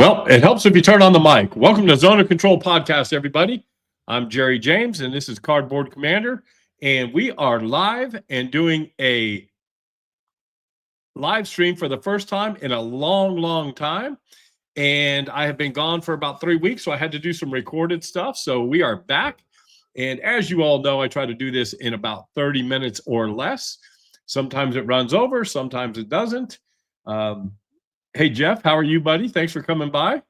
Well, it helps if you turn on the mic. Welcome to Zone of Control Podcast, everybody. I'm Jerry James, and this is Cardboard Commander, and we are live and doing a live stream for the first time in a long time. And I have been gone for about 3 weeks, so I had to do some recorded stuff. So we are back. And as you all know, I try to do this in about 30 minutes or less. Sometimes it runs over, sometimes it doesn't. Hey, Jeff, how are you, buddy? Thanks for coming by.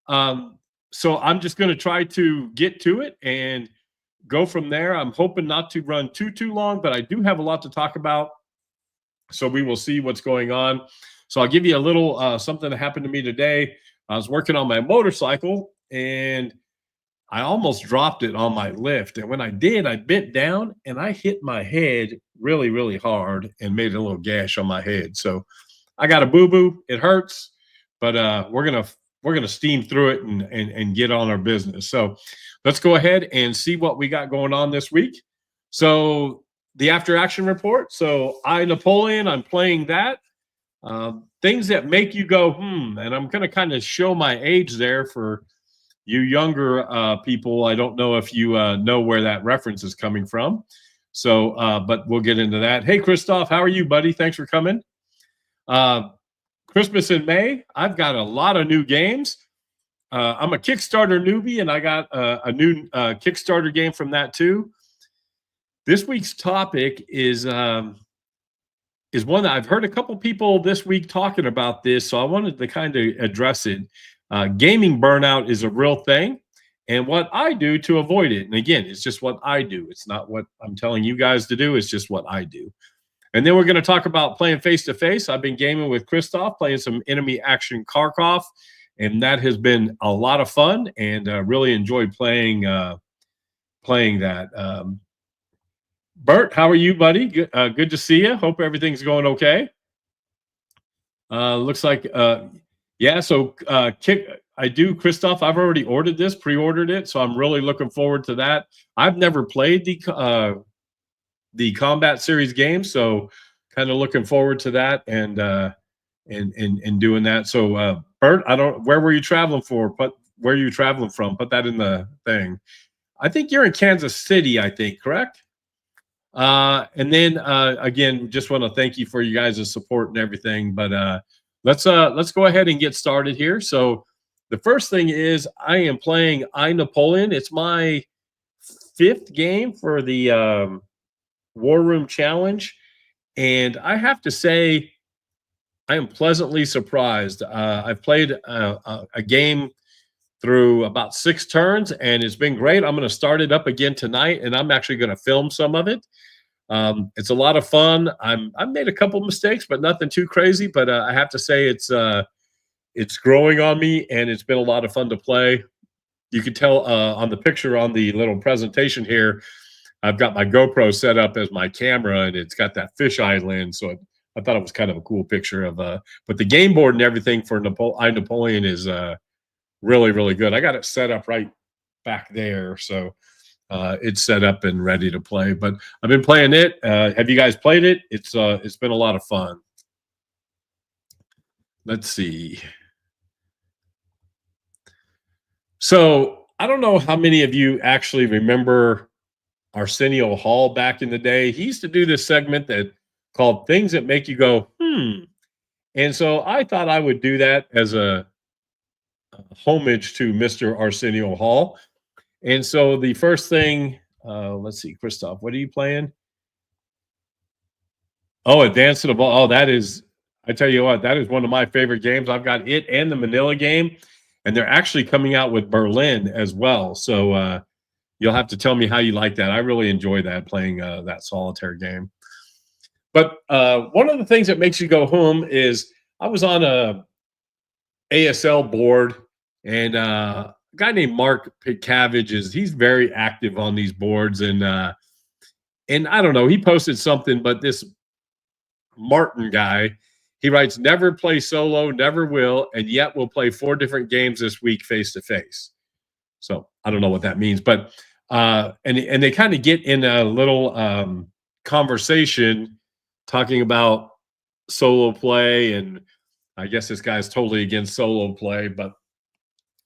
So I'm just going to try to get to it and go from there. I'm hoping not to run too long, but I do have a lot to talk about. So we will see what's going on. So I'll give you a little something that happened to me today. I was working on my motorcycle and I almost dropped it on my lift. And when I did, I bent down and I hit my head really hard and made a little gash on my head. So I got a boo-boo. It hurts, but we're gonna steam through it and get on our business. So let's go ahead and see what we got going on this week. So the after action report. So Napoleon, I'm playing that. Things that make you go, and I'm gonna kind of show my age there for you younger people. I don't know if you know where that reference is coming from. So, but we'll get into that. Hey, Christoph, how are you, buddy? Thanks for coming. Christmas in May, I've got a lot of new games. I'm a Kickstarter newbie, and I got a new Kickstarter game from that too. This week's topic is one that I've heard a couple people this week talking about this, so I wanted to kind of address it. Gaming burnout is a real thing, and what I do to avoid it. And again, it's just what I do. It's not what I'm telling you guys to do. It's just what I do. And then we're going to talk about playing face-to-face. I've been gaming with Christoph, playing some enemy action Karkov, and that has been a lot of fun, and really enjoyed playing that. Bert, how are you, buddy? Good to see you. Hope everything's going okay. Looks like, yeah, so Christoph, I've already ordered this, pre-ordered it, so I'm really looking forward to that. I've never played the combat series game, so kind of looking forward to that and doing that. So Bert, where were you traveling for? Where are you traveling from? Put that in the thing. I think you're in Kansas City, I think, correct? And then again, just want to thank you for you guys' support and everything. But let's go ahead and get started here. So the first thing is I am playing Napoleon. It's my 5th game for the War Room Challenge, and I have to say I am pleasantly surprised. I've played a game through about 6 turns, and it's been great. I'm going to start it up again tonight, and I'm actually going to film some of it. It's a lot of fun. I've made a couple mistakes, but nothing too crazy. But I have to say it's growing on me, and it's been a lot of fun to play. You can tell on the picture on the little presentation here, I've got my GoPro set up as my camera, and it's got that fisheye lens. So I thought it was kind of a cool picture of but the game board and everything for Napoleon is really good. I got it set up right back there. So it's set up and ready to play, but I've been playing it. Have you guys played it? It's been a lot of fun. Let's see. So I don't know how many of you actually remember Arsenio Hall back in the day. He used to do this segment that called Things That Make You Go, And so I thought I would do that as a homage to Mr. Arsenio Hall. And so the first thing, let's see, Christoph, what are you playing? Oh, Advance to the Ball. Oh, that is, I tell you what, that is one of my favorite games. I've got it and the Manila game, and they're actually coming out with Berlin as well. So you'll have to tell me how you like that. I really enjoy that, playing that solitaire game. But one of the things that makes you go home is I was on a ASL board, and a guy named Mark Pitkavage he's very active on these boards, and I don't know, he posted something, but this Martin guy, he writes, never play solo, never will, and yet we'll play 4 different games this week face to face. So I don't know what that means, but and they kind of get in a little conversation talking about solo play, and I guess this guy's totally against solo play, but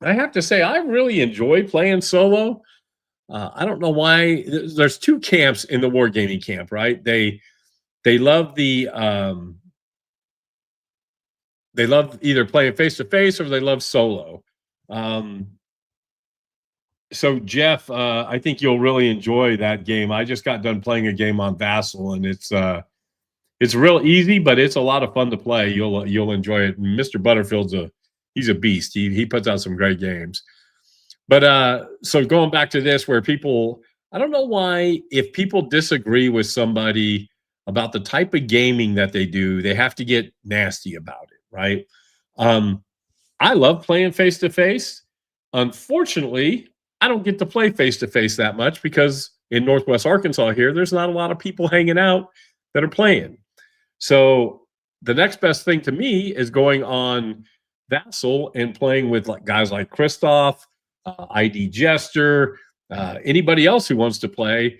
I have to say I really enjoy playing solo. I don't know why. There's two camps in the wargaming camp, right? They love they love either playing face to face or they love solo. Um, so Jeff, I think you'll really enjoy that game. I just got done playing a game on Vassal, and it's real easy, but it's a lot of fun to play. You'll enjoy it. And Mr. Butterfield's he's a beast. He puts out some great games. But so going back to this, where people, I don't know why, if people disagree with somebody about the type of gaming that they do, they have to get nasty about it, right? Um, I love playing face to face. Unfortunately, I don't get to play face to face that much because in Northwest Arkansas here, there's not a lot of people hanging out that are playing. So the next best thing to me is going on Vassal and playing with like guys like Christoph, ID Jester, anybody else who wants to play.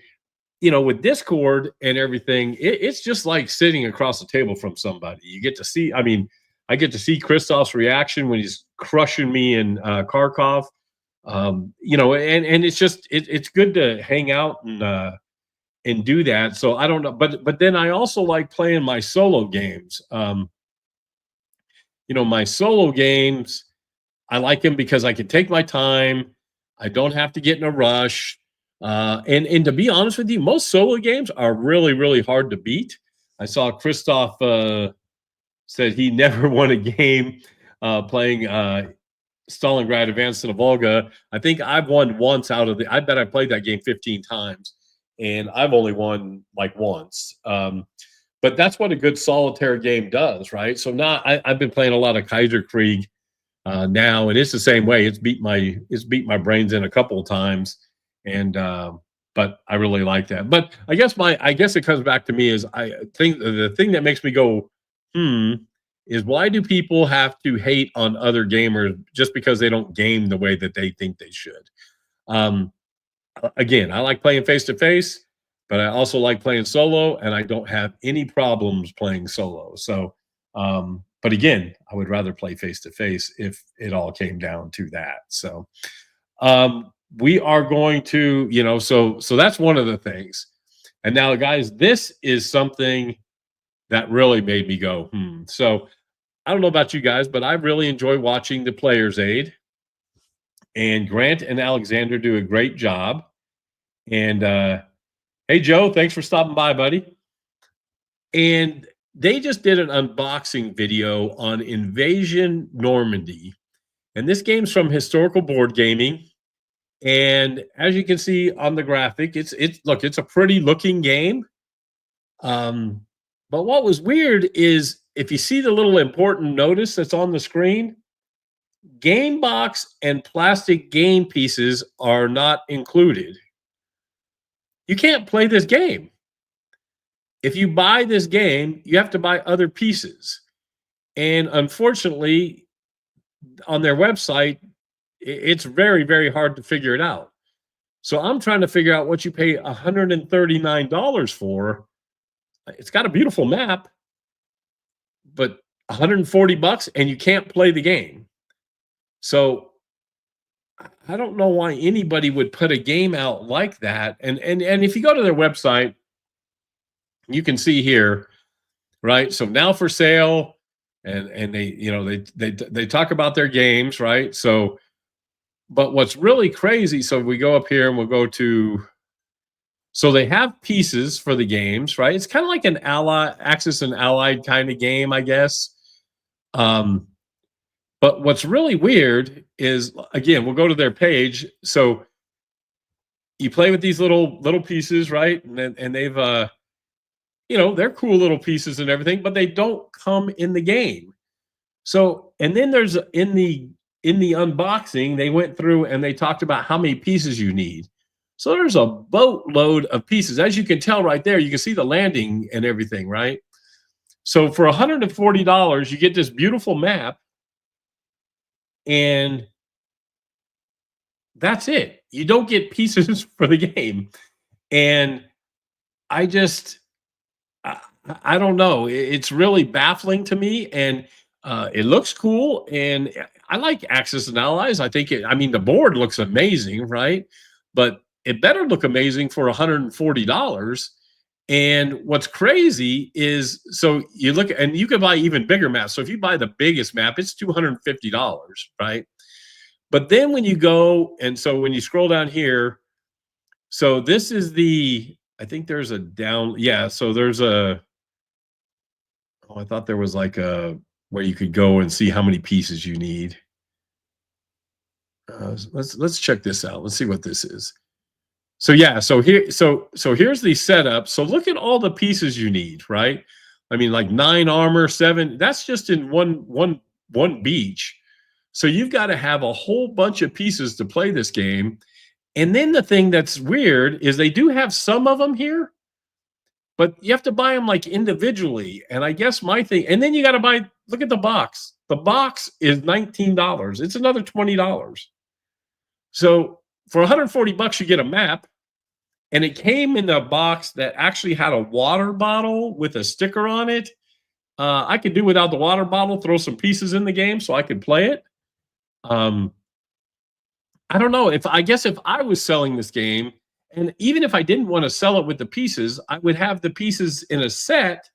You know, with Discord and everything, it's just like sitting across the table from somebody. You get to see, I mean, I get to see Christoph's reaction when he's crushing me in Karkov. You know, and it's just it's good to hang out and do that. So I don't know, but then I also like playing my solo games. You know, my solo games, I like them because I can take my time. I don't have to get in a rush. And to be honest with you, most solo games are really, really hard to beat. I saw Christoph said he never won a game playing Stalingrad Advance to the Volga. I think I've won once out of I bet I played that game 15 times, and I've only won like once. But that's what a good solitaire game does, right? So now I've been playing a lot of Kaiserkrieg now, and it's the same way. It's beat my brains in a couple of times, and but I really like that. But I guess it comes back to me is I think the thing that makes me go is why do people have to hate on other gamers just because they don't game the way that they think they should? Again, I like playing face to face, but I also like playing solo, and I don't have any problems playing solo. So, but again, I would rather play face to face if it all came down to that. So, we are going to, you know, so that's one of the things. And now, guys, this is something that really made me go, So, I don't know about you guys, but I really enjoy watching the Player's Aid. And Grant and Alexander do a great job. And hey, Joe, thanks for stopping by, buddy. And they just did an unboxing video on Invasion Normandy. And this game's from Historical Board Gaming. And as you can see on the graphic, it's a pretty looking game. But what was weird is if you see the little important notice that's on the screen, game box and plastic game pieces are not included. You can't play this game. If you buy this game, you have to buy other pieces. And unfortunately, on their website, it's very, very hard to figure it out. So I'm trying to figure out what you pay $139 for. It's got a beautiful map, but $140 and you can't play the game. So I don't know why anybody would put a game out like that. And if you go to their website, you can see here, right? So now for sale, and they, you know, they talk about their games, right? So, but what's really crazy, so we go up here and we'll go to, so they have pieces for the games, right? It's kind of like an Axis and Allied kind of game, I guess. But what's really weird is, again, we'll go to their page. So you play with these little pieces, right? And they've, you know, they're cool little pieces and everything, but they don't come in the game. So, and then there's in the unboxing, they went through and they talked about how many pieces you need. So there's a boatload of pieces. As you can tell right there, you can see the landing and everything, right? So for $140, you get this beautiful map, and that's it. You don't get pieces for the game. And I just, I don't know. It's really baffling to me, and it looks cool. And I like Axis and Allies. I think I mean, the board looks amazing, right? But it better look amazing for $140. And what's crazy is, so you look, and you can buy even bigger maps. So if you buy the biggest map, it's $250, right? But then when you go, and so when you scroll down here, so this is I think there's a down, yeah. So there's I thought there was like where you could go and see how many pieces you need. Let's check this out. Let's see what this is. So yeah, so here's the setup. So look at all the pieces you need, right? I mean, like 9 armor, 7. That's just in one beach. So you've got to have a whole bunch of pieces to play this game. And then the thing that's weird is they do have some of them here, but you have to buy them like individually. And I guess my thing, and then you got to buy, look at the box. The box is $19. It's another $20. So for $140, you get a map, and it came in a box that actually had a water bottle with a sticker on it. I could do without the water bottle, throw some pieces in the game so I could play it. I don't know, I guess if I was selling this game, and even if I didn't want to sell it with the pieces, I would have the pieces in a set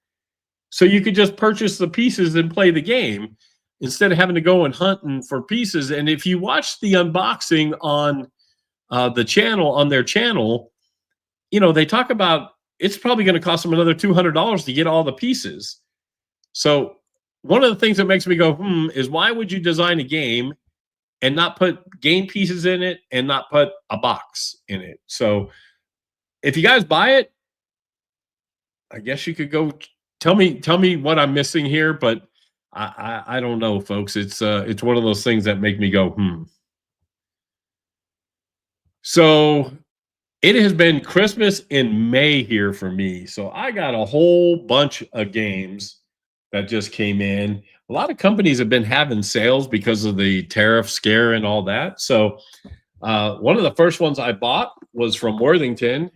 so you could just purchase the pieces and play the game instead of having to go and hunting for pieces. And if you watch the unboxing on the channel, on their channel, you know, they talk about it's probably going to cost them another $200 to get all the pieces. So one of the things that makes me go, is why would you design a game and not put game pieces in it and not put a box in it? So if you guys buy it, I guess you could go tell me what I'm missing here, but I don't know, folks. It's one of those things that make me go, So it has been Christmas in May here for me. So I got a whole bunch of games that just came in. A lot of companies have been having sales because of the tariff scare and all that. So one of the first ones I bought was from Worthington,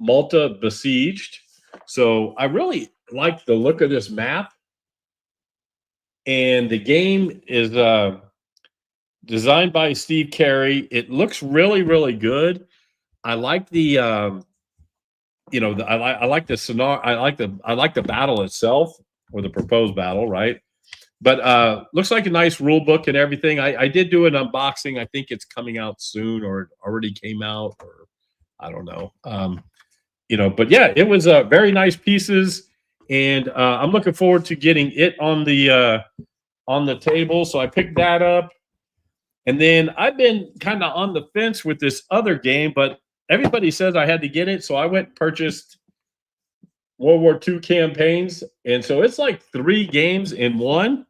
Malta Besieged. So I really like the look of this map. And the game is designed by Steve Carey. It looks really, really good. I like the I like the scenario. I like the battle itself, or the proposed battle, right? But looks like a nice rule book and everything. I did do an unboxing. I think it's coming out soon, or it already came out, or I don't know. But yeah, it was very nice pieces, and I'm looking forward to getting it on the table. So I picked that up, and then I've been kind of on the fence with this other game, but everybody says I had to get it, so I went and purchased World War II campaigns, and so it's like 3 games in one.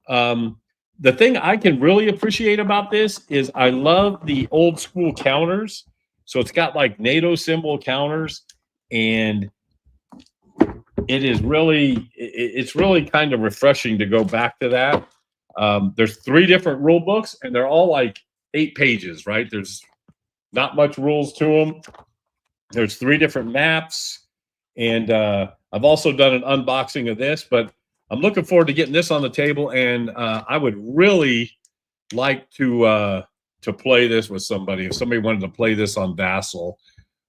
The thing I can really appreciate about this is I love the old school counters. So it's got like NATO symbol counters, and it's really kind of refreshing to go back to that. There's 3 different rule books, and they're all like 8 pages, right? There's not much rules to them. There's 3 different maps, and I've also done an unboxing of this, but I'm looking forward to getting this on the table, and I would really like to play this with somebody. If somebody wanted to play this on Vassal.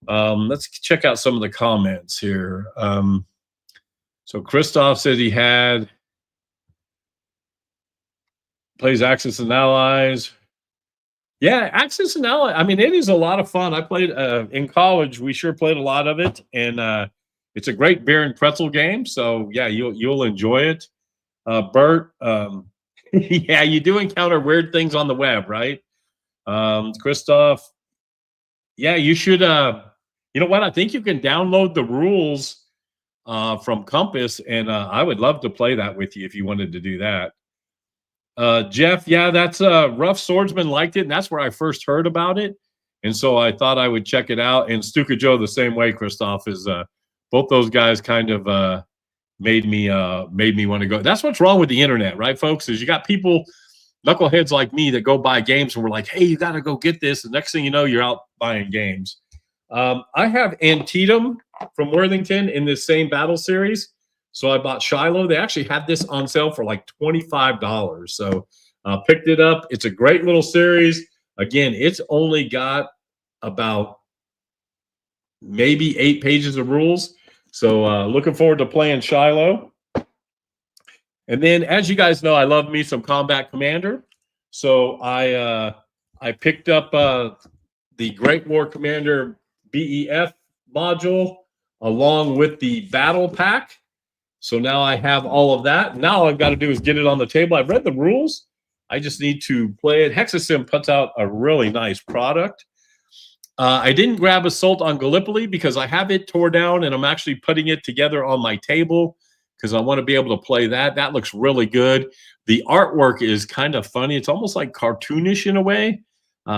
Let's check out some of the comments here. So Christoph says he plays Axis and Allies. Yeah, Axis and Allies. I mean, it is a lot of fun. I played in college. We sure played a lot of it, and it's a great beer and pretzel game. So yeah, you'll enjoy it. Bert, yeah, you do encounter weird things on the web, right? Christoph, yeah, you should. You know what? I think you can download the rules from Compass, and I would love to play that with you if you wanted to do that. Jeff, yeah, that's Rough Swordsman liked it, and that's where I first heard about it, and so I thought I would check it out. And Stuka Joe the same way. Christoph is both those guys kind of made me want to go. That's what's wrong with the internet, right, folks? Is you got people, knuckleheads like me, that go buy games and we're like, hey, you got to go get this. The next thing you know, you're out buying games. I have Antietam from Worthington in this same battle series. So I bought Shiloh. They actually had this on sale for like $25. So picked it up. It's a great little series. Again, it's only got about maybe 8 pages of rules. So looking forward to playing Shiloh. And then, as you guys know, I love me some Combat Commander. So I picked up the Great War Commander BEF module along with the Battle Pack. So now I have all of that. Now all I've got to do is get it on the table. I've read the rules. I just need to play it. Hexasim puts out a really nice product. I didn't grab Assault on Gallipoli because I have it tore down and I'm actually putting it together on my table because I want to be able to play that. That looks really good. The artwork is kind of funny. It's almost like cartoonish in a way,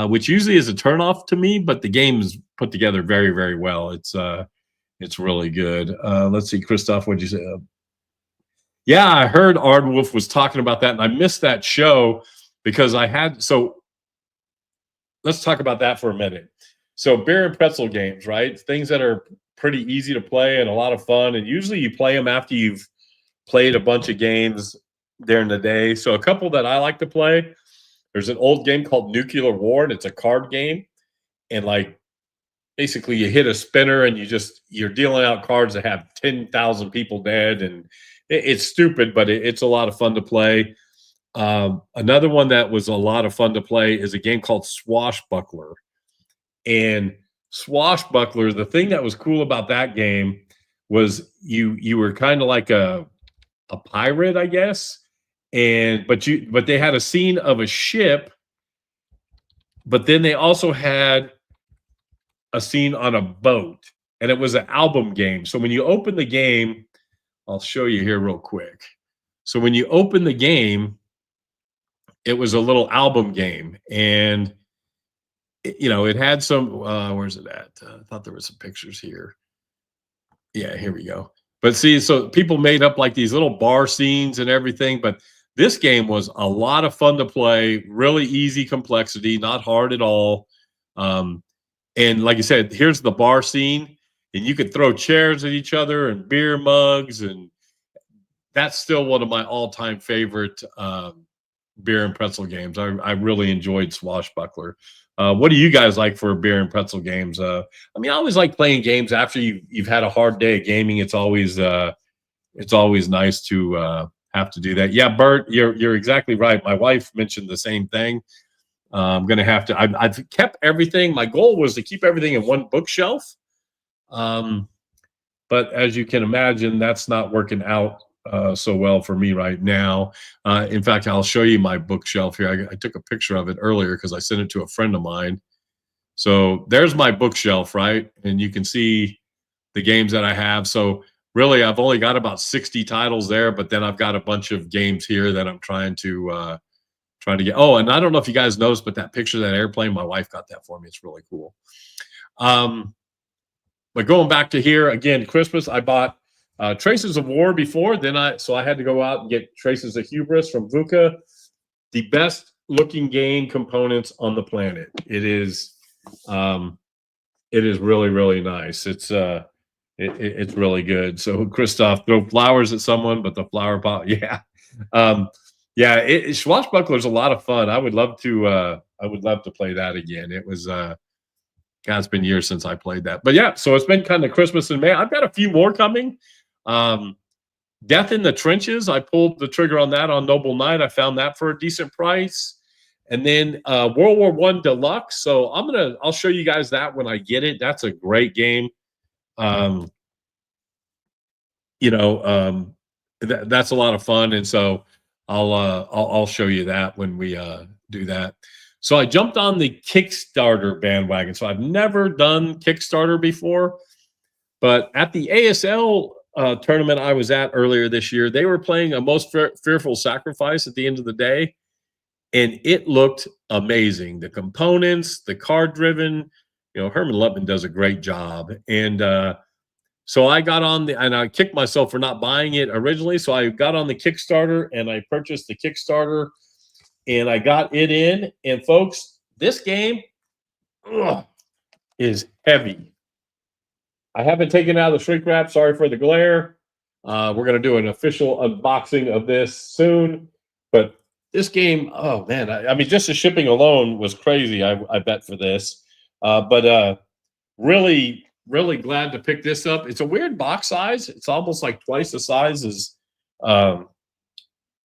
which usually is a turnoff to me, but the game is put together very, very well. It's really good. Let's see, Christoph, what'd you say? Yeah, I heard Ardwolf was talking about that, and I missed that show because I had. So let's talk about that for a minute. So beer and pretzel games, right? Things that are pretty easy to play and a lot of fun, and usually you play them after you've played a bunch of games during the day. So a couple that I like to play. There's an old game called Nuclear War, and it's a card game, and like basically you hit a spinner and you're dealing out cards that have 10,000 people dead, and it's stupid, but it's a lot of fun to play. Another one that was a lot of fun to play is a game called Swashbuckler. And Swashbuckler, the thing that was cool about that game was you were kind of like a pirate, I guess. But they had a scene of a ship, but then they also had a scene on a boat, and it was an album game. So when you open the game, I'll show you here real quick. So when you open the game, it was a little album game, and it had some. Where's it at? I thought there were some pictures here. Yeah, here we go. But see, so people made up like these little bar scenes and everything. But this game was a lot of fun to play. Really easy complexity, not hard at all. And like I said, here's the bar scene. And you could throw chairs at each other and beer mugs, and that's still one of my all-time favorite beer and pretzel games. I really enjoyed Swashbuckler. What do you guys like for beer and pretzel games? I always like playing games after you've had a hard day of gaming. It's always nice to have to do that. Yeah, Bert, you're exactly right. My wife mentioned the same thing. I'm gonna have to. I've kept everything. My goal was to keep everything in one bookshelf. But as you can imagine, that's not working out so well for me right now. In fact, I'll show you my bookshelf here. I took a picture of it earlier because I sent it to a friend of mine. So there's my bookshelf, right? And you can see the games that I have. So really, I've only got about 60 titles there, but then I've got a bunch of games here that I'm trying to get. Oh, and I don't know if you guys noticed, but that picture of that airplane, my wife got that for me. It's really cool. But going back to here again, Christmas, I bought Traces of War before. So I had to go out and get Traces of Hubris from VUCA. The best looking game components on the planet. It is really, really nice. It's really good. So Christoph, throw flowers at someone, but the flower pot, yeah. Swashbuckler is a lot of fun. I would love to play that again. It was it's been years since I played that. But yeah, so it's been kind of Christmas in May. I've got a few more coming. Death in the Trenches. I pulled the trigger on that on Noble Knight. I found that for a decent price. And then World War I Deluxe. So I'll show you guys that when I get it. That's a great game. That's a lot of fun. And so I'll show you that when we do that. So I jumped on the Kickstarter bandwagon. So I've never done Kickstarter before, but at the ASL tournament I was at earlier this year, they were playing A Most Fearful Sacrifice at the end of the day, and it looked amazing. The components, the card driven, Herman Lutman does a great job. And so I got on and I kicked myself for not buying it originally. So I got on the Kickstarter and I purchased the Kickstarter. And I got it in, and folks, this game is heavy. I haven't taken out the shrink wrap. Sorry for the glare. We're going to do an official unboxing of this soon. But this game, oh man, I mean, just the shipping alone was crazy. I bet for this, but really, really glad to pick this up. It's a weird box size. It's almost like twice the size as um,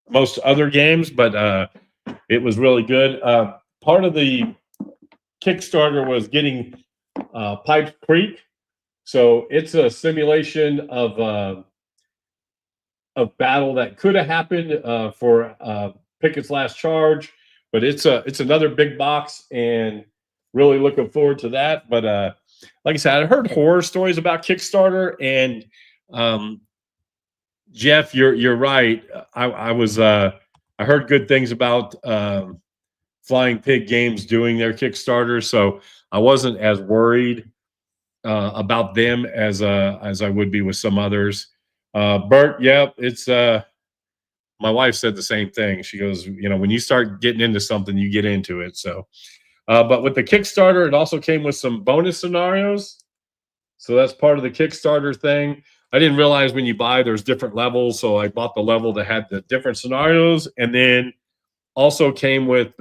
most other games, but it was really good. Part of the Kickstarter was getting Pipes Creek, so it's a simulation of battle that could have happened for Pickett's Last Charge, but it's another big box, and really looking forward to that. But like I said, I heard horror stories about Kickstarter, and Jeff, you're right. I heard good things about Flying Pig Games doing their Kickstarter, so I wasn't as worried about them as I would be with some others. Bert, yep, it's my wife said the same thing. She goes, you know, when you start getting into something, you get into it. So, but with the Kickstarter, it also came with some bonus scenarios. So that's part of the Kickstarter thing. I didn't realize when you buy, there's different levels. So I bought the level that had the different scenarios, and then also came with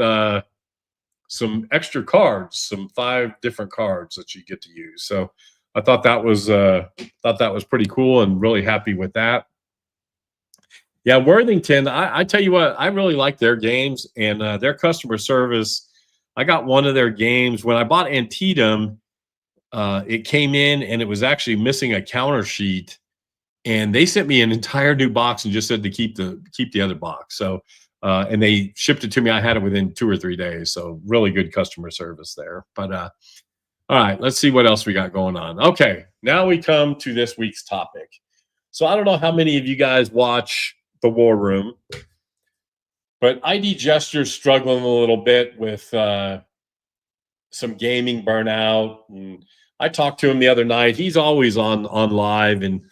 some extra cards, some 5 different cards that you get to use. So I thought that was pretty cool, and really happy with that. Yeah, Worthington, I tell you what, I really like their games and their customer service. I got one of their games when I bought Antietam. It came in and it was actually missing a counter sheet, and they sent me an entire new box and just said to keep the other box. So and they shipped it to me. I had it within 2 or 3 days. So really good customer service there. But all right, let's see what else we got going on. Okay, now we come to this week's topic. So I don't know how many of you guys watch The War Room, but ID Gesture's struggling a little bit with some gaming burnout. And I talked to him the other night. He's always on live, and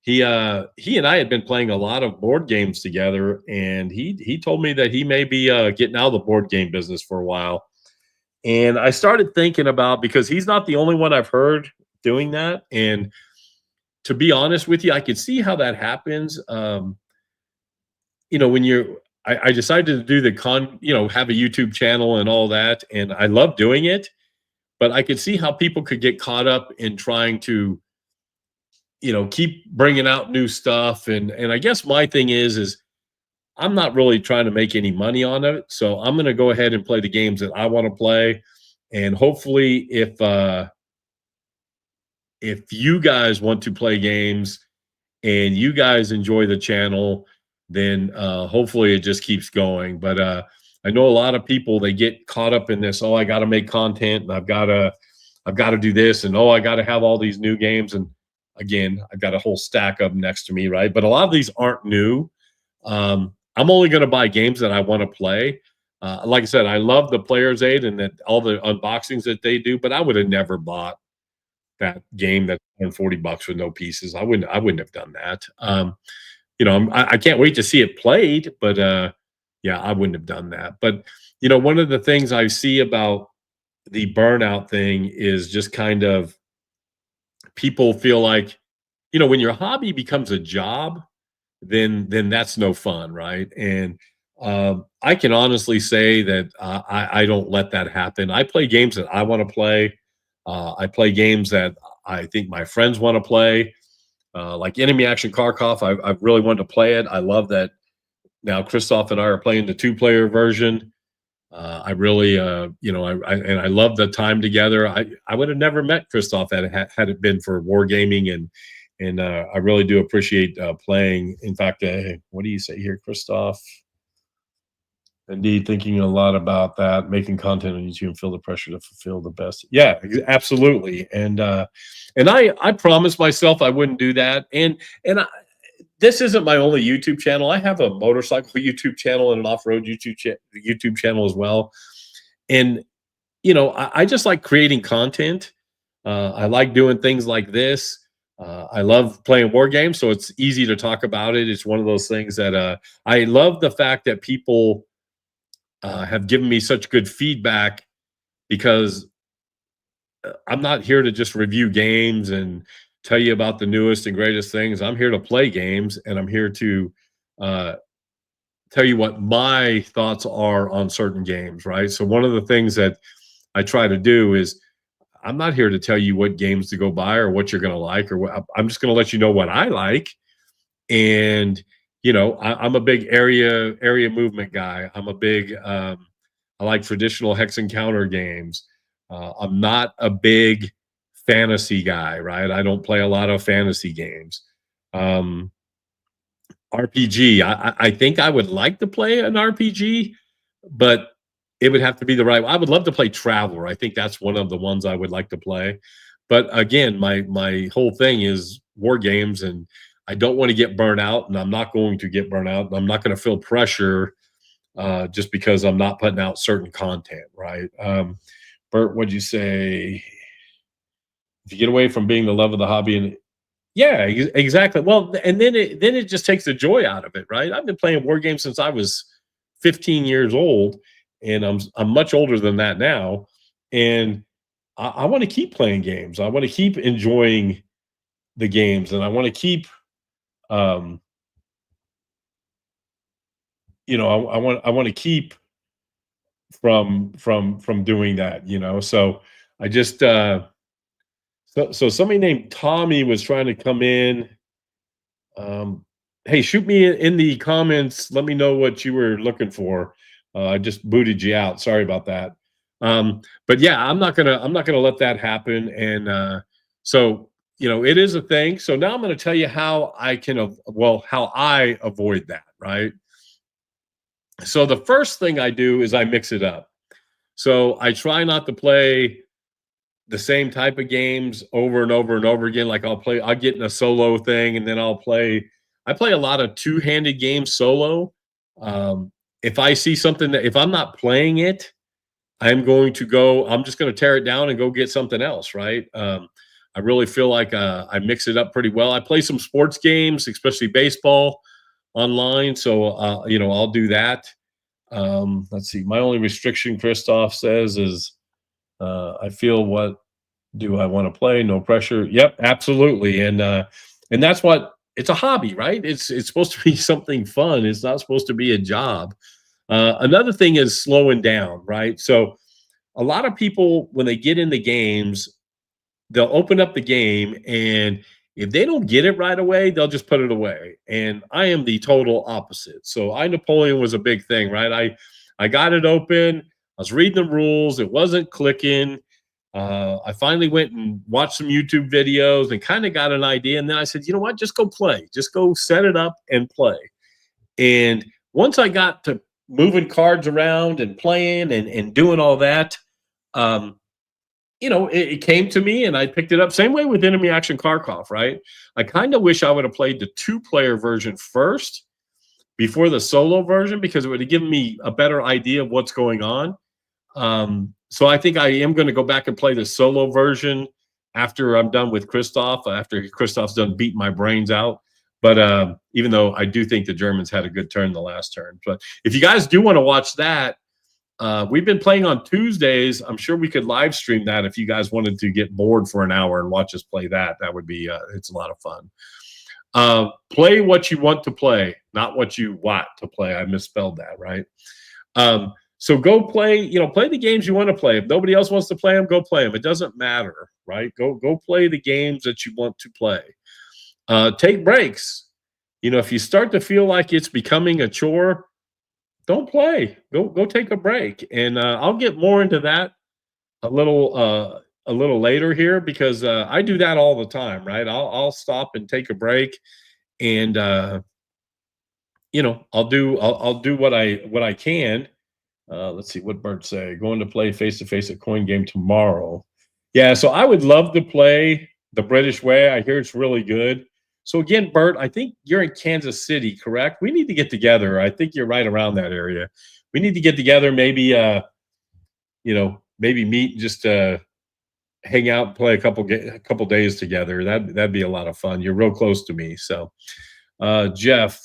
he and I had been playing a lot of board games together, and he told me that he may be getting out of the board game business for a while. And I started thinking about, because he's not the only one I've heard doing that, and to be honest with you, I could see how that happens. You know, when I decided to do have a YouTube channel and all that, and I love doing it, but I could see how people could get caught up in trying to, keep bringing out new stuff. And I guess my thing is I'm not really trying to make any money on it. So I'm going to go ahead and play the games that I want to play. And hopefully if you guys want to play games and you guys enjoy the channel, then hopefully it just keeps going. But I know a lot of people, they get caught up in this, oh, I got to make content, and I've got to do this, and oh, I got to have all these new games. And again, I've got a whole stack of them next to me, right? But a lot of these aren't new. I'm only going to buy games that I want to play. Like I said, I love the Player's Aid and that all the unboxings that they do, but I would have never bought that game that's $140 with no pieces. I wouldn't have done that. I can't wait to see it played, but yeah, I wouldn't have done that. But one of the things I see about the burnout thing is just kind of people feel like, when your hobby becomes a job, then that's no fun, right? And I can honestly say that I don't let that happen. I play games that I want to play. I play games that I think my friends want to play. Like Enemy Action Karkov, I've really wanted to play it. I love that now Christoph and I are playing the 2-player version. I really, I love the time together. I would have never met Christoph had it been for wargaming, and I really do appreciate playing. In fact, what do you say here, Christoph? Indeed, thinking a lot about that, making content on YouTube and feel the pressure to fulfill the best. Yeah, absolutely. And I promised myself I wouldn't do that. And this isn't my only YouTube channel. I have a motorcycle YouTube channel and an off-road YouTube channel as well. And I just like creating content. I like doing things like this. I love playing war games, so it's easy to talk about it. It's one of those things that I love the fact that people have given me such good feedback, because I'm not here to just review games and tell you about the newest and greatest things. I'm here to play games, and I'm here to uh, tell you what my thoughts are on certain games, right? So one of the things that I try to do is I'm not here to tell you what games to go buy or what you're going to like or what. I'm just going to let you know what I like. And I'm a big area movement guy. I'm a big I like traditional hex and counter games. I'm not a big fantasy guy, right? I don't play a lot of fantasy games. Um, RPG. I think I would like to play an RPG, but it would have to be the right. I would love to play Traveler. I think that's one of the ones I would like to play. But again, my whole thing is war games, and I don't want to get burnt out, and I'm not going to get burnt out. I'm not going to feel pressure just because I'm not putting out certain content, right? Bert, what'd you say? If you get away from being the love of the hobby and yeah, exactly. Well, and then it just takes the joy out of it, right? I've been playing war games since I was 15 years old, and I'm much older than that now. And I want to keep playing games. I want to keep enjoying the games, and I want to keep, um, I want to keep from doing that. So I just so somebody named Tommy was trying to come in. Um, hey, shoot me in the comments. Let me know what you were looking for. I just booted you out. Sorry about that. But yeah, I'm not gonna let that happen. And so it is a thing. So now I'm gonna tell you how I can how I avoid that. Right. So the first thing I do is I mix it up. So I try not to play the same type of games over and over and over again. Like I'll get in a solo thing and then I play a lot of two-handed games solo. If I see something that if I'm not playing it, I'm just going to tear it down and go get something else. Right. I really feel like I mix it up pretty well. I play some sports games, especially baseball online. So, I'll do that. Let's see. My only restriction, Christoph says, is I feel what do I want to play? No pressure. Yep, absolutely. And that's what it's a hobby, right? It's supposed to be something fun. It's not supposed to be a job. Another thing is slowing down, right? So a lot of people when they get into games, they'll open up the game and if they don't get it right away, they'll just put it away. And I am the total opposite. So Napoleon was a big thing, right? I got it open. I was reading the rules. It wasn't clicking. I finally went and watched some YouTube videos and kind of got an idea. And then I said, you know what? Just go play. Just go set it up and play. And once I got to moving cards around and playing and doing all that, it came to me and I picked it up. Same way with Enemy Action Karkov, right? I kind of wish I would have played the two-player version first before the solo version because it would have given me a better idea of what's going on. So I think I am going to go back and play the solo version after I'm done with Christoph, after Christoph's done beating my brains out. But even though I do think the Germans had a good turn the last turn. But if you guys do want to watch that, we've been playing on Tuesdays. I'm sure we could live stream that if you guys wanted to get bored for an hour and watch us play that. That would be, it's a lot of fun. Play what you want to play, not what you want to play. I misspelled that, right? So go play, play the games you want to play. If nobody else wants to play them, go play them. It doesn't matter, right? Go play the games that you want to play. Take breaks. If you start to feel like it's becoming a chore, don't play. Go take a break. And I'll get more into that a little later here because I do that all the time, right? I'll stop and take a break and I'll do what I can. Let's see what Bert say. Going to play face-to-face at Coin Game tomorrow. Yeah, so I would love to play the British way. I hear it's really good. So again, Bert, I think you're in Kansas City, correct? We need to get together. I think you're right around that area. We need to get together, maybe maybe meet and just hang out and play a couple days together. That'd be a lot of fun. You're real close to me. So Jeff,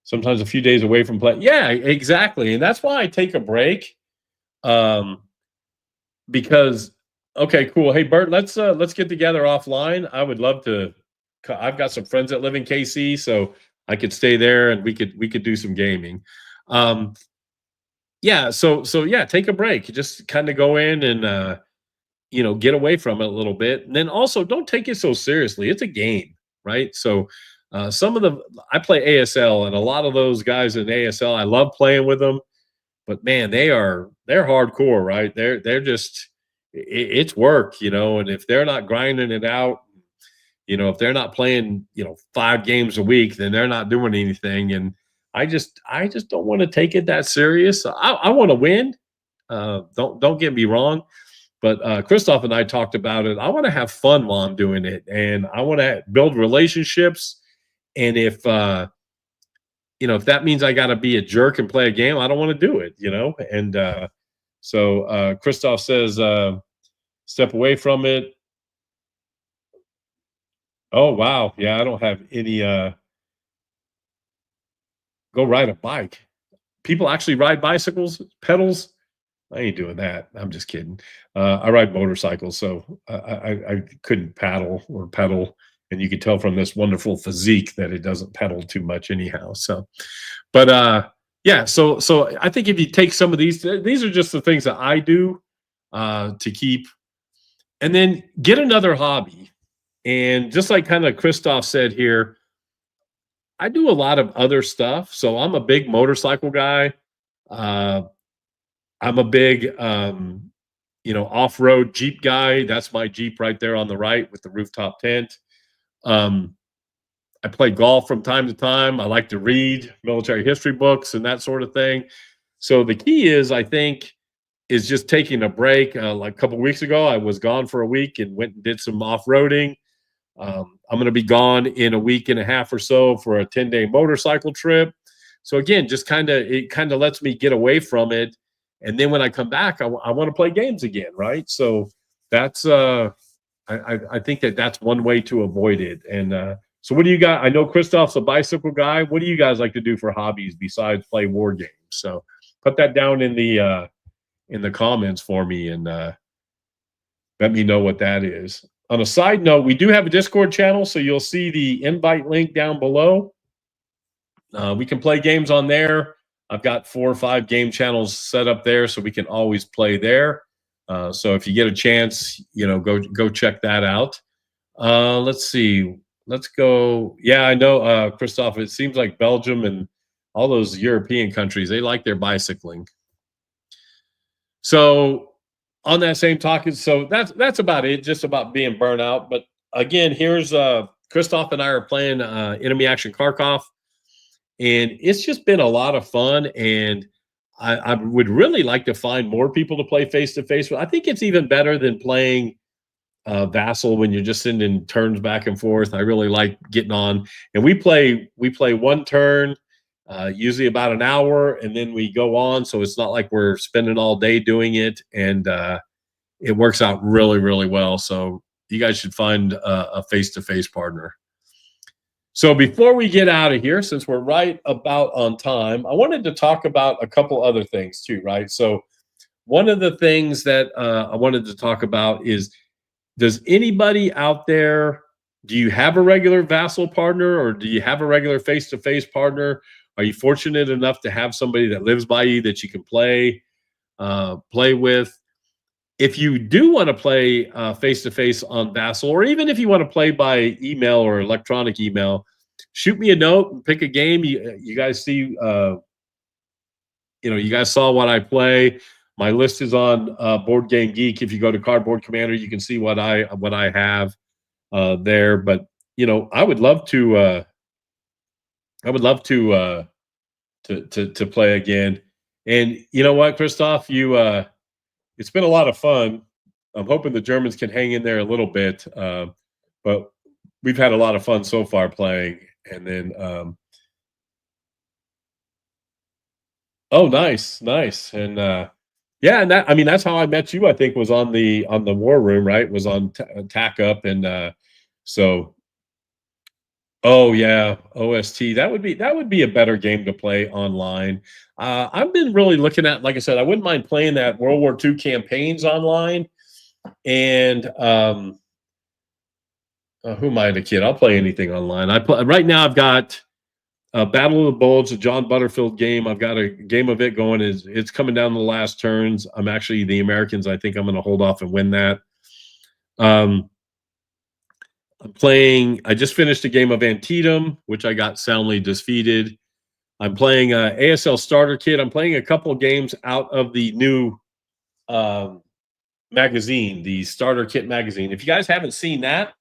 sometimes a few days away from play. Yeah, exactly. And that's why I take a break. Because Okay, cool. Hey, Bert, let's get together offline. I would love to. I've got some friends that live in KC, so I could stay there and we could do some gaming. Um, yeah, so yeah, take a break. Just kind of go in and get away from it a little bit. And then also don't take it so seriously. It's a game, right? So some of the I play ASL and a lot of those guys in ASL, I love playing with them, but man, they're hardcore, right? They're just it's work, and if they're not grinding it out, if they're not playing, 5 games a week, then they're not doing anything. And I just don't want to take it that serious. I want to win. Don't get me wrong, but Christoph and I talked about it. I want to have fun while I'm doing it, and I want to build relationships. And if that means I got to be a jerk and play a game, I don't want to do it. And so Christoph says, step away from it. Oh wow, yeah, I don't have any. Go ride a bike. People actually ride bicycles, pedals. I ain't doing that. I'm just kidding. I ride motorcycles, so I couldn't paddle or pedal, and you can tell from this wonderful physique that it doesn't pedal too much anyhow. So, but yeah. So I think if you take some of these are just the things that I do to keep, and then get another hobby. And just like kind of Christoph said here, I do a lot of other stuff. So I'm a big motorcycle guy. Uh, I'm a big, off-road Jeep guy. That's my Jeep right there on the right with the rooftop tent. Um, I play golf from time to time. I like to read military history books and that sort of thing. So the key is, I think, is just taking a break. Like a couple weeks ago, I was gone for a week and went and did some off-roading. I'm going to be gone in a week and a half or so for a 10-day motorcycle trip. So again, just it kind of lets me get away from it. And then when I come back, I want to play games again, right? So that's I think that's one way to avoid it. And so what do you got? I know Christoph's a bicycle guy. What do you guys like to do for hobbies besides play war games? So put that down in the comments for me, and let me know what that is. On a side note, we do have a Discord channel, so you'll see the invite link down below. We can play games on there. I've got 4 or 5 game channels set up there, so we can always play there. So if you get a chance, go check that out. Let's see. Let's go. Yeah, I know, Christoph, it seems like Belgium and all those European countries, they like their bicycling. So on that same topic, so that's about it, just about being burnout. But again, here's Christoph and I are playing Enemy Action Karkov, and it's just been a lot of fun. And I would really like to find more people to play face to face with. I think it's even better than playing Vassal when you're just sending turns back and forth. I really like getting on, and we play one turn. Usually about an hour, and then we go on. So it's not like we're spending all day doing it, and it works out really, really well. So you guys should find a face-to-face partner. So before we get out of here, since we're right about on time, I wanted to talk about a couple other things too, right? So one of the things that I wanted to talk about is, does anybody out there, do you have a regular Vassal partner, or do you have a regular face-to-face partner? Are you fortunate enough to have somebody that lives by you that you can play with? If you do want to play face-to-face on Vassal, or even if you want to play by email or electronic email, shoot me a note and pick a game. You guys see, you guys saw what I play. My list is on Board Game Geek. If you go to Cardboard Commander, you can see what I have there. But I would love to. To play again. And you know what, Christoph, it's been a lot of fun. I'm hoping the Germans can hang in there a little bit, but we've had a lot of fun so far playing. And then, oh, nice. And yeah, and that's how I met you. I think was on the War Room, right? Was on Tack Up, and so. Oh yeah, OST. That would be a better game to play online. I've been really looking at, like I said, I wouldn't mind playing that World War II campaigns online. And who am I, the kid? I'll play anything online. Right now. I've got Battle of the Bulge, a John Butterfield game. I've got a game of it going. It's coming down the last turns. I'm actually the Americans. I think I'm going to hold off and win that. I'm playing. I just finished a game of Antietam, which I got soundly defeated. I'm playing ASL Starter Kit. I'm playing a couple of games out of the new magazine, the Starter Kit magazine. If you guys haven't seen that,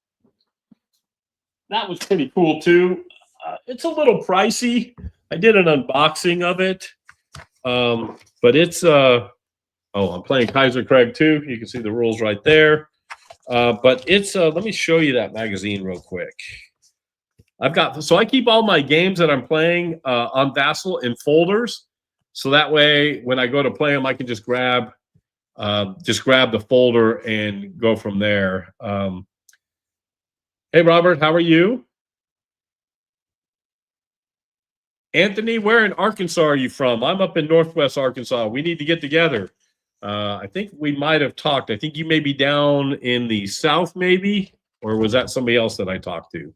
that was pretty cool too. It's a little pricey. I did an unboxing of it, but it's I'm playing Kaiser Craig too. You can see the rules right there. But it's let me show you that magazine real quick. I keep all my games that I'm playing on Vassal in folders, so that way when I go to play them, I can just grab the folder and go from there. Hey Robert, how are you? Anthony, where in Arkansas are you from? I'm up in Northwest Arkansas. We need to get together. I think we might have talked. I think you may be down in the South, maybe, or was that somebody else that I talked to?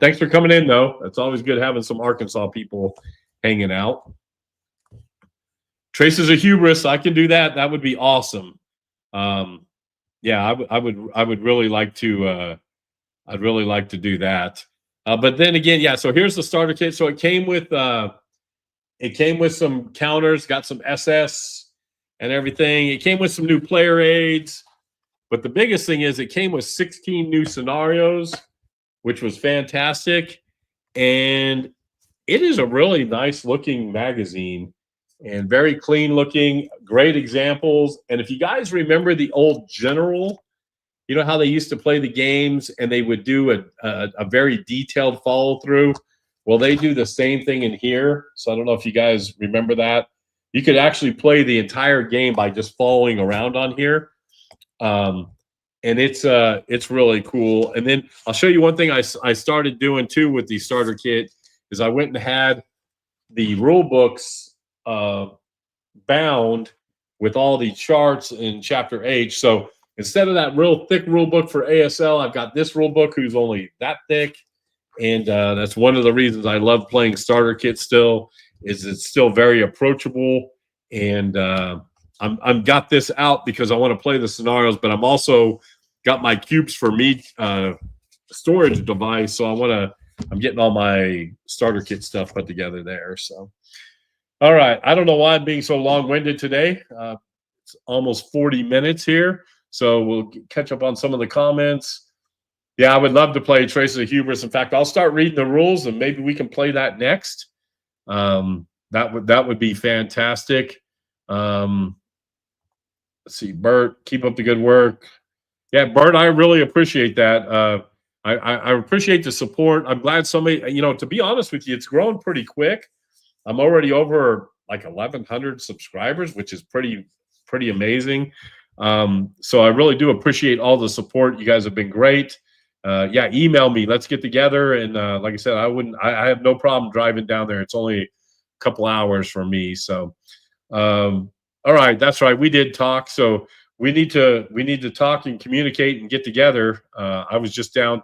Thanks for coming in, though. It's always good having some Arkansas people hanging out. Traces of Hubris, I can do that. That would be awesome. Yeah, I would really like to. I'd really like to do that. But then again, yeah. So here's the starter kit. So it came with some counters, got some SS and everything. It came with some new player aids. But the biggest thing is it came with 16 new scenarios, which was fantastic. And it is a really nice looking magazine and very clean looking, great examples. And if you guys remember the old General, you know how they used to play the games and they would do a very detailed follow through? Well, they do the same thing in here. So I don't know if you guys remember that. You could actually play the entire game by just following around on here. And it's really cool. And then I'll show you one thing I started doing too with the starter kit is I went and had the rule books bound with all the charts in chapter H. So instead of that real thick rule book for ASL, I've got this rule book who's only that thick. And that's one of the reasons I love playing starter kit still, is it's still very approachable. And I'm got this out because I want to play the scenarios, but I'm also got my cubes for me storage device. So I'm getting all my starter kit stuff put together there. So, all right. I don't know why I'm being so long-winded today. It's almost 40 minutes here. So we'll catch up on some of the comments. Yeah, I would love to play Traces of Hubris. In fact, I'll start reading the rules and maybe we can play that next. That would be fantastic. Let's see, Bert, keep up the good work. Yeah, Bert, I really appreciate that. I appreciate the support. I'm glad somebody, to be honest with you, it's grown pretty quick. I'm already over like 1,100 subscribers, which is pretty amazing. So I really do appreciate all the support. You guys have been great. Yeah, email me. Let's get together. And like I said, I have no problem driving down there. It's only a couple hours for me. So, all right, that's right. We did talk. So we need to talk and communicate and get together. I was just down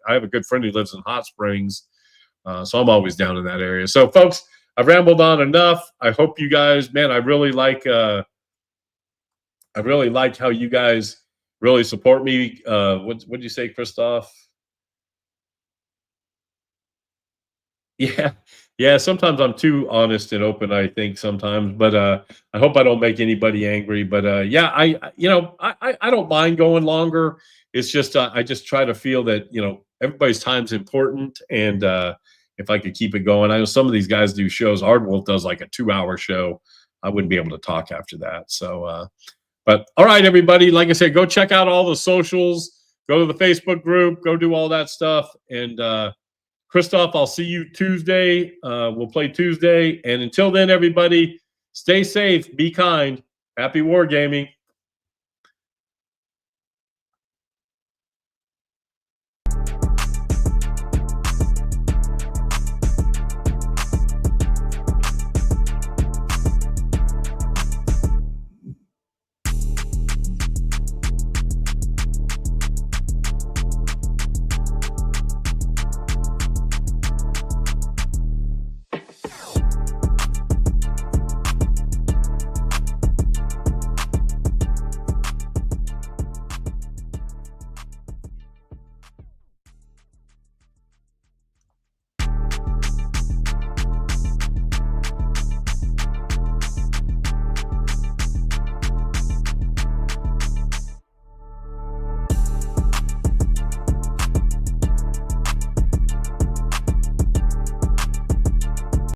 I have a good friend who lives in Hot Springs. So I'm always down in that area. So folks, I've rambled on enough. I hope you guys, man, I really like how you guys really support me. What did you say, Christoph? Yeah. Sometimes I'm too honest and open, I think sometimes, but I hope I don't make anybody angry. But yeah, I don't mind going longer. It's just I just try to feel that everybody's time's important, and if I could keep it going. I know some of these guys do shows. Ardwolf does like a 2-hour show. I wouldn't be able to talk after that. So, but all right, everybody. Like I said, go check out all the socials. Go to the Facebook group. Go do all that stuff. And Christoph, I'll see you Tuesday. We'll play Tuesday. And until then, everybody, stay safe. Be kind. Happy wargaming.